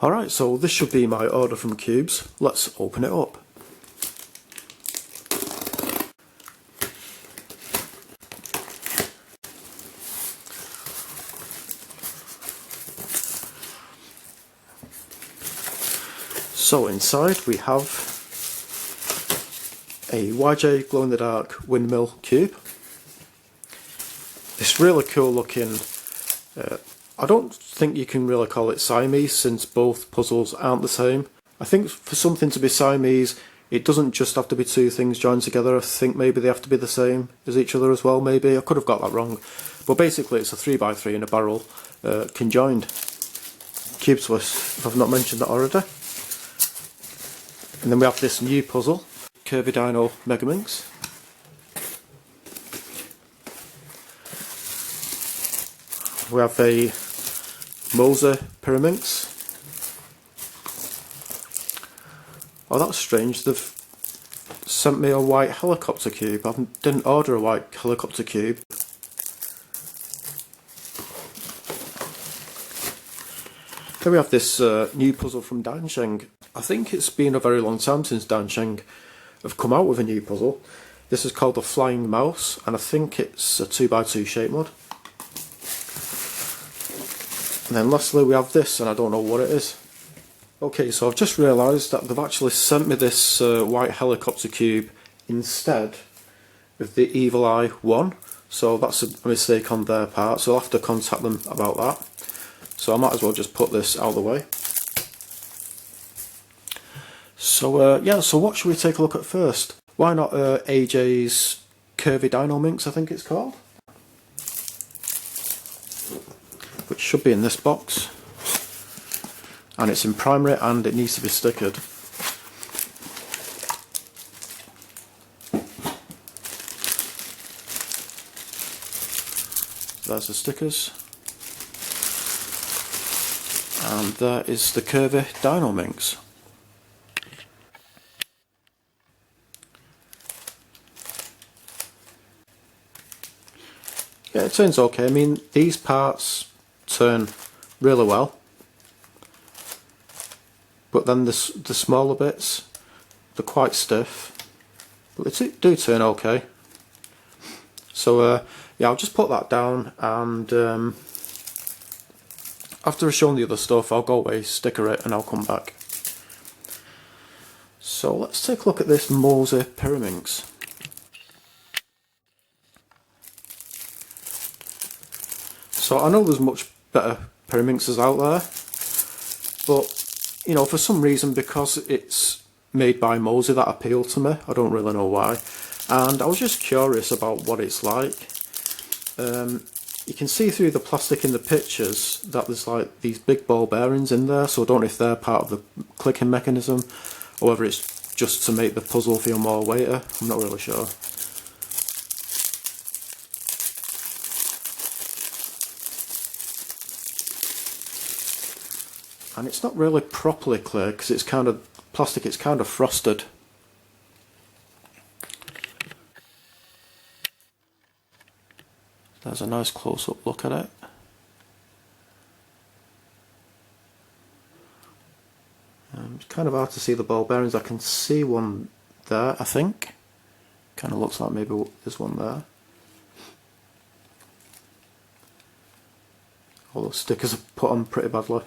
Alright, so this should be my order from Cubezz. Let's open it up. So inside we have a AJ glow-in-the-dark Windmill Cube. It's really cool looking. I don't think you can really call it Siamese since both puzzles aren't the same. I think for something to be Siamese, it doesn't just have to be two things joined together. I think maybe they have to be the same as each other as well, maybe. I could have got that wrong. But basically it's a 3x3 in a barrel, conjoined. CubeTwist, if I've not mentioned that already. And then we have this new puzzle, Curvy Dino Megaminx. We have a Moser Pyraminx. Oh, that's strange. They've sent me a white helicopter cube. I didn't order a white helicopter cube. Here we have this new puzzle from Diansheng. I think it's been a very long time since Diansheng have come out with a new puzzle. This is called the Flying Mouse, and I think it's a 2x2 shape mod. And then lastly we have this, and I don't know what it is. Okay, so I've just realised that they've actually sent me this white helicopter cube instead of the Evil Eye 1. So that's a mistake on their part, so I'll have to contact them about that. So I might as well just put this out of the way. So yeah, so what should we take a look at first? Why not AJ's Curvy Dino Megaminx, I think it's called? Which should be in this box, and it's in primary and it needs to be stickered. There's the stickers, and there is the Curvy Dino Megaminx. Yeah, it turns okay. I mean, these parts turn really well, but then the smaller bits, they're quite stiff, but they do turn okay. So yeah, I'll just put that down, and after I've shown the other stuff I'll go away, sticker it, and I'll come back. So let's take a look at this Moser Pyraminx. So I know there's much better Pyraminxes out there, but you know, for some reason, because it's made by MoZhi, that appealed to me. I don't really know why, and I was just curious about what it's like. You can see through the plastic in the pictures that there's like these big ball bearings in there, so I don't know if they're part of the clicking mechanism or whether it's just to make the puzzle feel more weighty. I'm not really sure. And it's not really properly clear because it's kind of plastic, it's kind of frosted. There's a nice close-up look at it. It's kind of hard to see the ball bearings. I can see one there, I think. Kind of looks like maybe there's one there. All those stickers are put on pretty badly.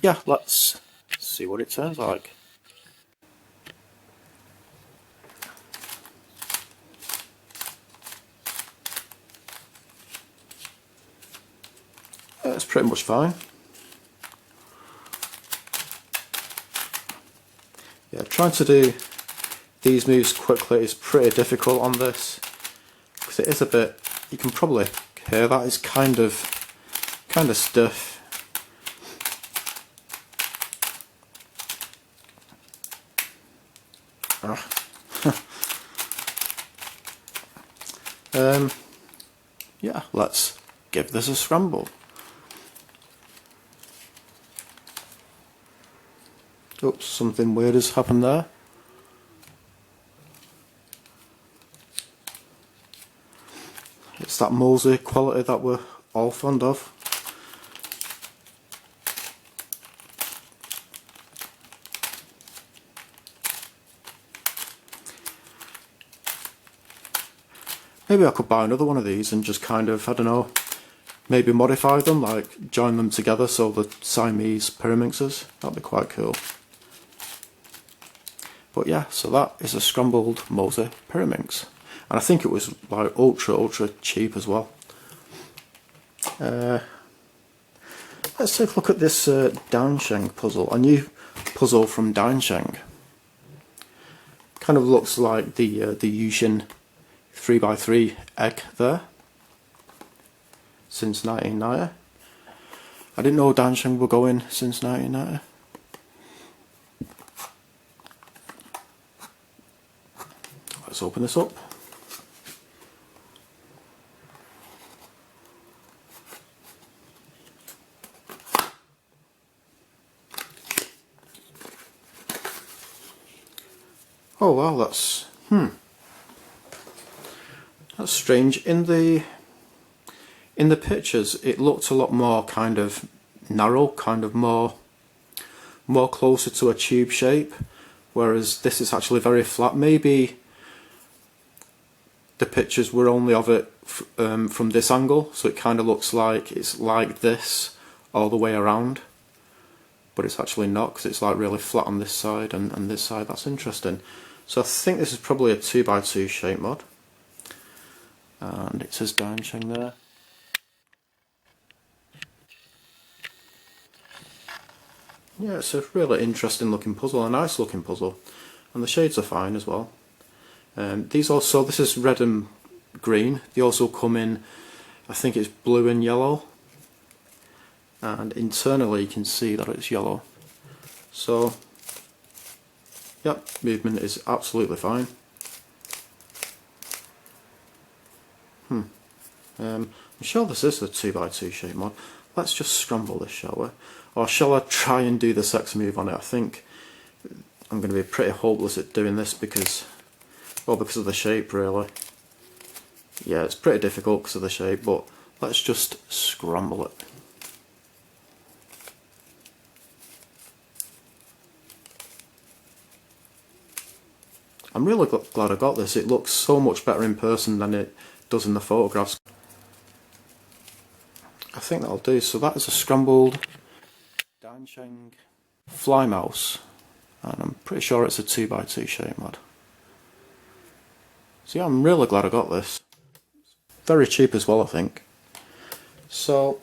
Yeah, let's see what it turns like. It's pretty much fine. Yeah, trying to do these moves quickly is pretty difficult on this because it is a bit, you can probably hear that, it's kind of stiff. Yeah, let's give this a scramble. Oops, something weird has happened there. It's that MoZhi quality that we're all fond of. Maybe I could buy another one of these and just kind of, I don't know, maybe modify them, like join them together so the Siamese Pyraminxes. That'd be quite cool. But yeah, so that is a scrambled Moser Pyraminx. And I think it was like ultra cheap as well. Let's take a look at this Diansheng puzzle, a new puzzle from Diansheng. Kind of looks like the Yushin 3x3 egg there, since 1990. I didn't know Diansheng were going since 1990. Let's open this up. Oh wow, that's strange. In the pictures it looked a lot more kind of narrow, kind of more closer to a tube shape, whereas this is actually very flat. Maybe the pictures were only of it from this angle, so it kind of looks like it's like this all the way around, but it's actually not, because it's like really flat on this side and this side. That's interesting. So I think this is probably a 2x2 shape mod, and it says Diansheng there. Yeah, it's a really interesting looking puzzle, a nice looking puzzle, and the shades are fine as well. These also, this is red and green. They also come in, I think it's blue and yellow, and internally you can see that it's yellow. So yep, movement is absolutely fine. I'm sure this is the 2x2 shape mod. Let's just scramble this, shall we? Or shall I try and do the sex move on it? I think I'm going to be pretty hopeless at doing this because, well, because of the shape really. Yeah, it's pretty difficult because of the shape, but let's just scramble it. I'm really glad I got this. It looks so much better in person than it does in the photographs. I think that'll do. So that is a scrambled Diansheng FlyMouse, and I'm pretty sure it's a 2x2 shape mod. So yeah, I'm really glad I got this. Very cheap as well, I think. So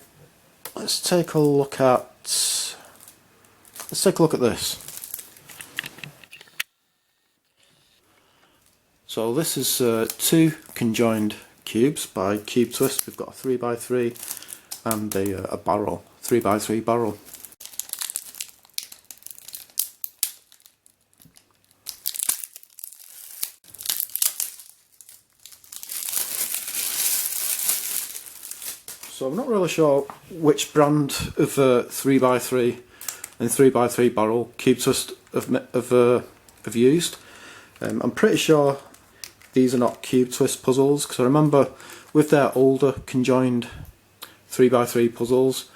let's take a look at this. So this is two conjoined cubes by CubeTwist. We've got a 3x3 and a barrel, 3x3 barrel. So I'm not really sure which brand of 3x3 and 3x3 barrel CubeTwist have used. I'm pretty sure these are not CubeTwist puzzles, because I remember with their older conjoined 3x3 puzzles,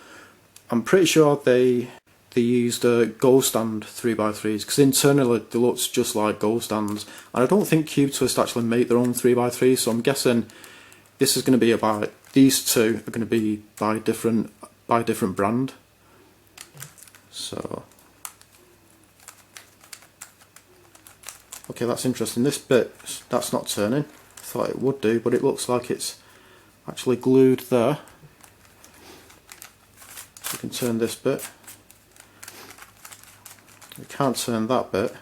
I'm pretty sure they used goal stand 3x3s, because internally they looked just like goal stands, and I don't think CubeTwist actually make their own 3x3s, so I'm guessing this is going to be about, these two are going to be by different brand. So okay, that's interesting. This bit, that's not turning. I thought it would do, but it looks like it's actually glued there. So you can turn this bit. You can't turn that bit.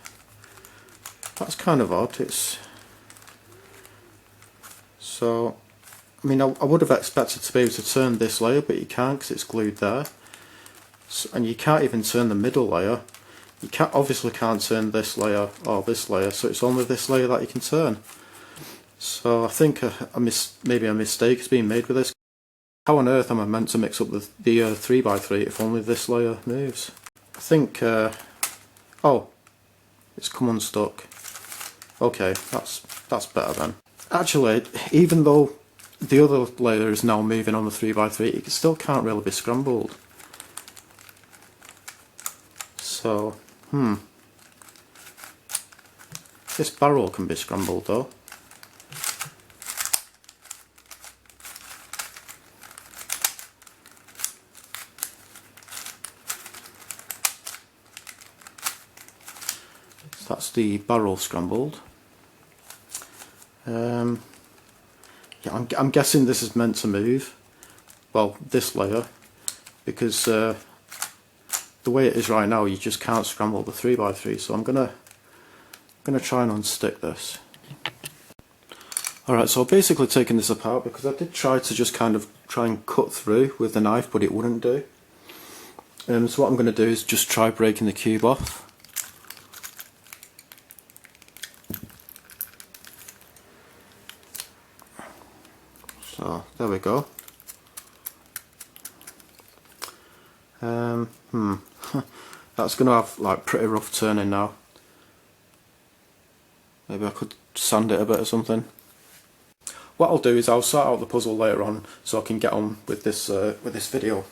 That's kind of odd. So, I mean, I would have expected to be able to turn this layer, but you can't because it's glued there. So, and you can't even turn the middle layer. You obviously can't turn this layer or this layer, so it's only this layer that you can turn. So I think maybe a mistake has been made with this. How on earth am I meant to mix up the 3x3 if only this layer moves? I think, oh, it's come unstuck. Okay, that's better then. Actually, even though the other layer is now moving on the 3x3, it still can't really be scrambled. So, this barrel can be scrambled though. So that's the barrel scrambled. Yeah, I'm guessing this is meant to move. Well, this layer, because the way it is right now, you just can't scramble the 3x3. So I'm gonna try and unstick this. Alright, so I've basically taken this apart because I did try to just kind of try and cut through with the knife, but it wouldn't do. So what I'm going to do is just try breaking the cube off. So there we go. That's going to have like pretty rough turning now. Maybe I could sand it a bit or something. What I'll do is I'll sort out the puzzle later on so I can get on with this video.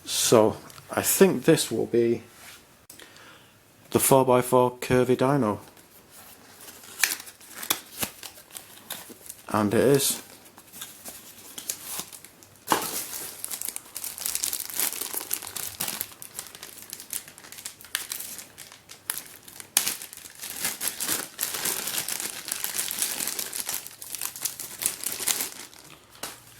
So I think this will be the 4x4 Curvy Dino, and it is.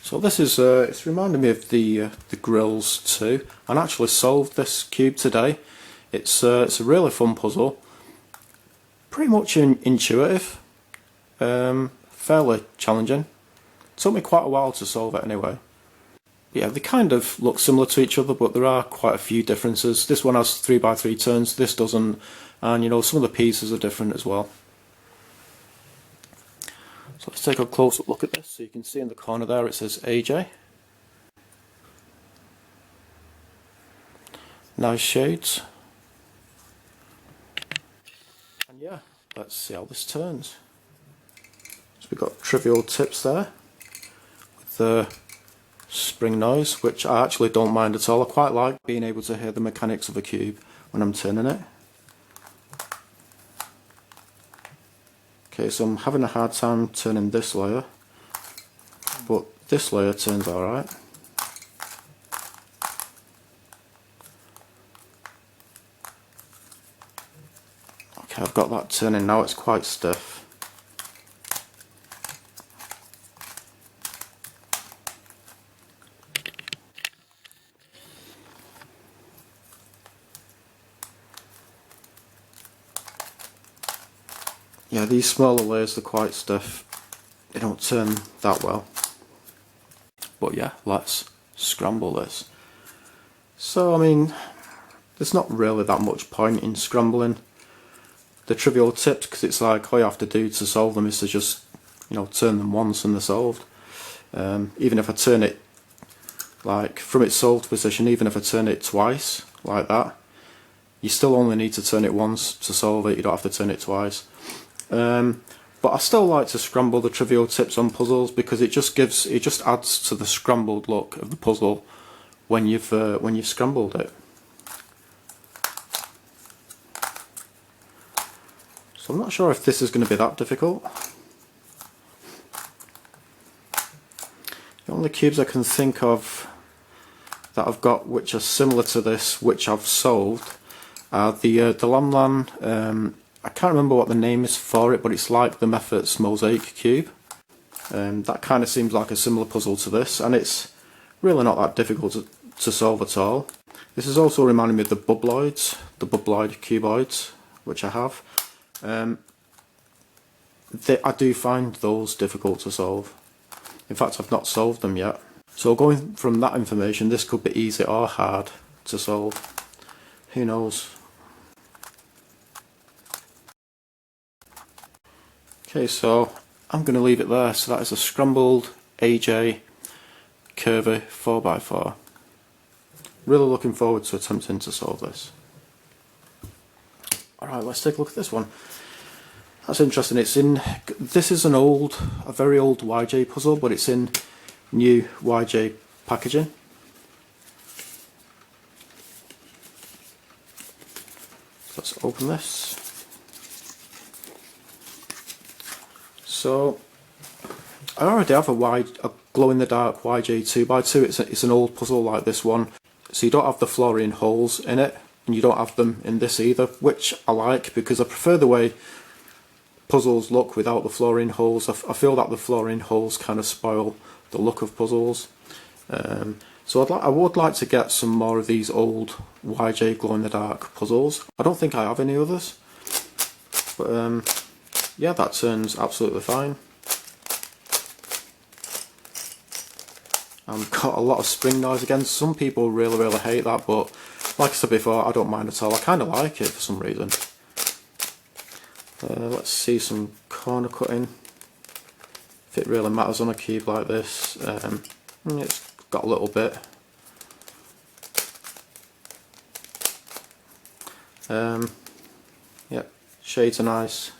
So this is it's reminding me of the grills too. I actually solved this cube today. It's a really fun puzzle, pretty much intuitive, fairly challenging. Took me quite a while to solve it anyway. Yeah, they kind of look similar to each other, but there are quite a few differences. This one has 3x3 turns, this doesn't, and you know, some of the pieces are different as well. So let's take a close-up look at this. So you can see in the corner there it says AJ. Nice shades. And yeah, let's see how this turns. So we've got trivial tips there with the spring noise, which I actually don't mind at all. I quite like being able to hear the mechanics of a cube when I'm turning it. Okay, so I'm having a hard time turning this layer, but this layer turns alright. Okay, I've got that turning now, it's quite stiff. Yeah, these smaller layers are quite stiff, they don't turn that well. But yeah, let's scramble this. So I mean, there's not really that much point in scrambling the trivial tips, because it's like all you have to do to solve them is to just, you know, turn them once and they're solved. Even if I turn it like from its solved position, even if I turn it twice like that, you still only need to turn it once to solve it, you don't have to turn it twice. But I still like to scramble the trivial tips on puzzles because it just adds to the scrambled look of the puzzle when you've scrambled it. So I'm not sure if this is going to be that difficult. The only cubes I can think of that I've got which are similar to this, which I've solved, are the Lam Lam. I can't remember what the name is for it, but it's like the Method's Mosaic Cube. That kind of seems like a similar puzzle to this, and it's really not that difficult to solve at all. This is also reminding me of the bubloids, the bubloid cuboids, which I have. I do find those difficult to solve. In fact, I've not solved them yet. So going from that information, this could be easy or hard to solve. Who knows? Okay, so I'm going to leave it there. So that is a scrambled AJ Curvy 4x4. Really looking forward to attempting to solve this. Alright, let's take a look at this one. That's interesting. This is a very old YJ puzzle, but it's in new YJ packaging. Let's open this. So I already have a glow-in-the-dark YJ 2x2. It's an old puzzle like this one, so you don't have the fluorine holes in it, and you don't have them in this either, which I like because I prefer the way puzzles look without the fluorine holes. I feel that the fluorine holes kind of spoil the look of puzzles. So I would like to get some more of these old YJ glow-in-the-dark puzzles. I don't think I have any others, but yeah, that turns absolutely fine. I've got a lot of spring noise again. Some people really hate that, but like I said before, I don't mind at all. I kind of like it for some reason. Let's see some corner cutting, if it really matters on a cube like this. It's got a little bit. Yep, shades are nice.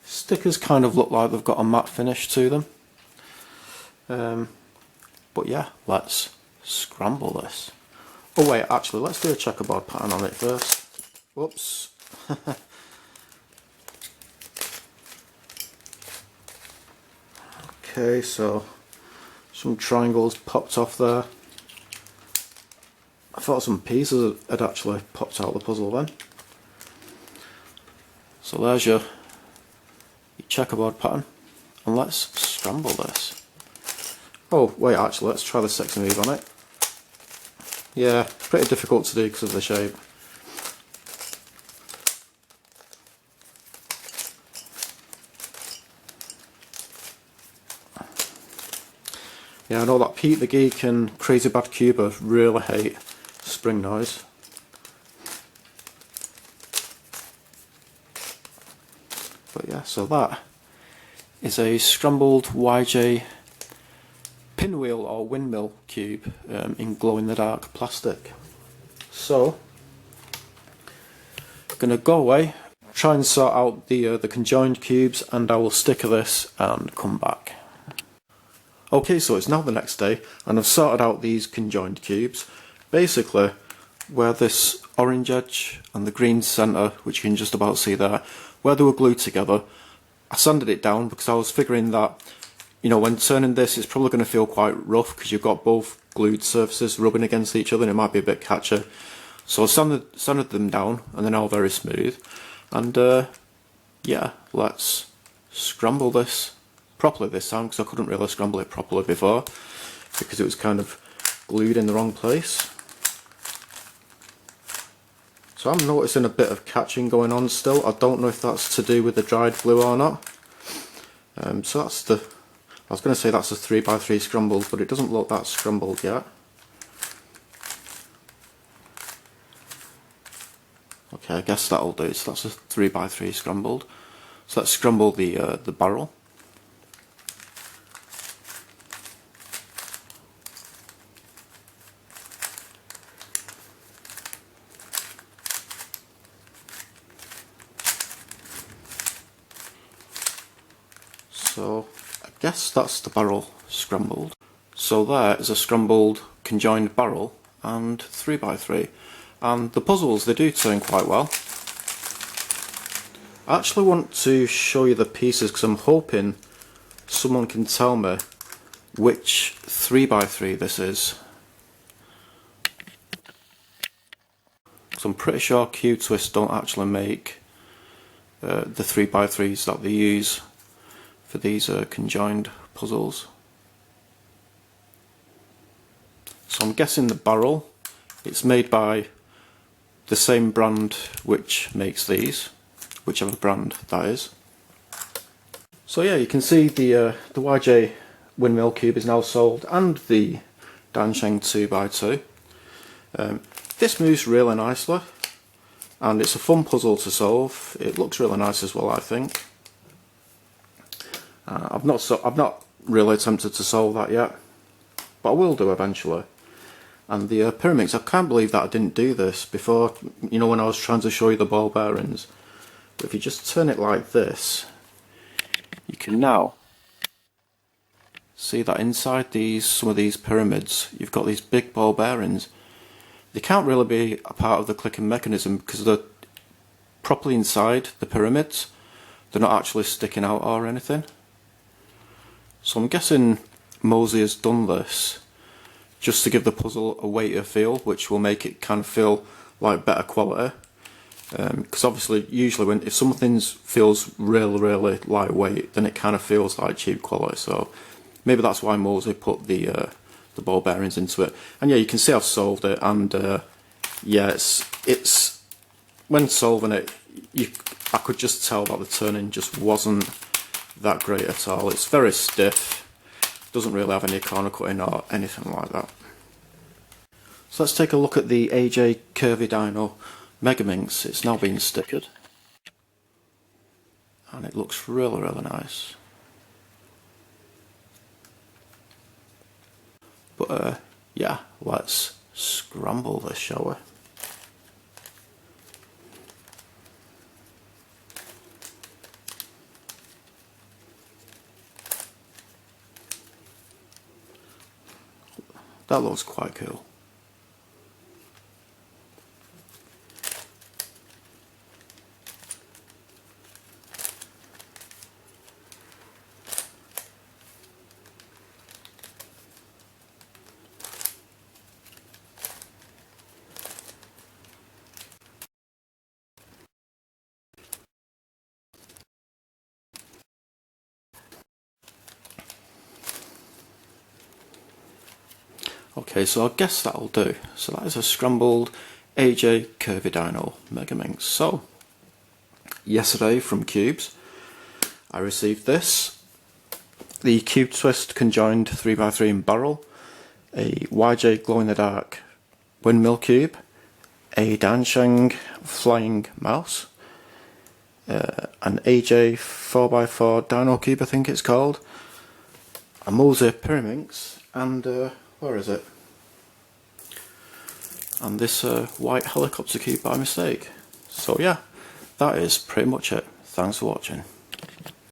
Stickers kind of look like they've got a matte finish to them. But yeah, let's scramble this. Oh wait, actually, let's do a checkerboard pattern on it first. Whoops. Okay, so some triangles popped off there. I thought some pieces had actually popped out of the puzzle then. So there's your checkerboard pattern, and let's scramble this. Oh wait, actually, let's try the sexy move on it. Yeah, pretty difficult to do because of the shape. Yeah, I know that Pete the Geek and Crazy Bad Cuber really hate spring noise. But yeah, so that is a scrambled YJ pinwheel or windmill cube in glow-in-the-dark plastic. So, I'm going to go away, try and sort out the conjoined cubes, and I will sticker this and come back. Okay, so it's now the next day, and I've sorted out these conjoined cubes. Basically, where this orange edge and the green centre, which you can just about see there, where they were glued together, I sanded it down because I was figuring that, you know, when turning this, it's probably going to feel quite rough because you've got both glued surfaces rubbing against each other and it might be a bit catchy. So I sanded them down, and they're now very smooth. And yeah, let's scramble this properly this time, because I couldn't really scramble it properly before because it was kind of glued in the wrong place. So I'm noticing a bit of catching going on still. I don't know if that's to do with the dried glue or not. So that's the, I was going to say that's a 3x3 scrambled, but it doesn't look that scrambled yet. Okay, I guess that'll do. So that's a 3x3 scrambled. So let's scramble the barrel. So I guess that's the barrel scrambled. So there is a scrambled conjoined barrel and 3x3, and the puzzles, they do turn quite well. I actually want to show you the pieces because I'm hoping someone can tell me which 3x3 this is. So I'm pretty sure CubeTwist don't actually make the 3x3s that they use for these conjoined puzzles. So I'm guessing the barrel, it's made by the same brand which makes these, whichever brand that is. So yeah, you can see the YJ Windmill Cube is now sold, and the Diansheng 2x2. This moves really nicely, and it's a fun puzzle to solve. It looks really nice as well, I think. I've not really attempted to solve that yet, but I will do eventually. And the Pyraminx, I can't believe that I didn't do this before, you know, when I was trying to show you the ball bearings. But if you just turn it like this, you can now see that inside some of these pyramids, you've got these big ball bearings. They can't really be a part of the clicking mechanism because they're properly inside the pyramids. They're not actually sticking out or anything. So I'm guessing MoZhi has done this just to give the puzzle a weightier feel, which will make it kind of feel like better quality. Because obviously, usually if something feels really lightweight, then it kind of feels like cheap quality. So maybe that's why MoZhi put the ball bearings into it. And yeah, you can see I've solved it, and yeah, it's when solving it, I could just tell that the turning just wasn't that great at all. It's very stiff, doesn't really have any corner cutting or anything like that. So let's take a look at the AJ Curvy Dino Megaminx. It's now been stickered, and it looks really nice. But yeah, let's scramble this, shall we? That looks quite cool. Okay, so I guess that'll do. So that is a scrambled AJ Curvy Dino Megaminx. So, yesterday from Cubezz, I received this, the CubeTwist Conjoined 3x3 in barrel, a YJ glow-in-the-dark Windmill Cube, a Diansheng FlyMouse, an AJ 4x4 Dino Cube I think it's called, a Moser Pyraminx, and where is it? And this white helicopter cube by mistake. So yeah, that is pretty much it. Thanks for watching.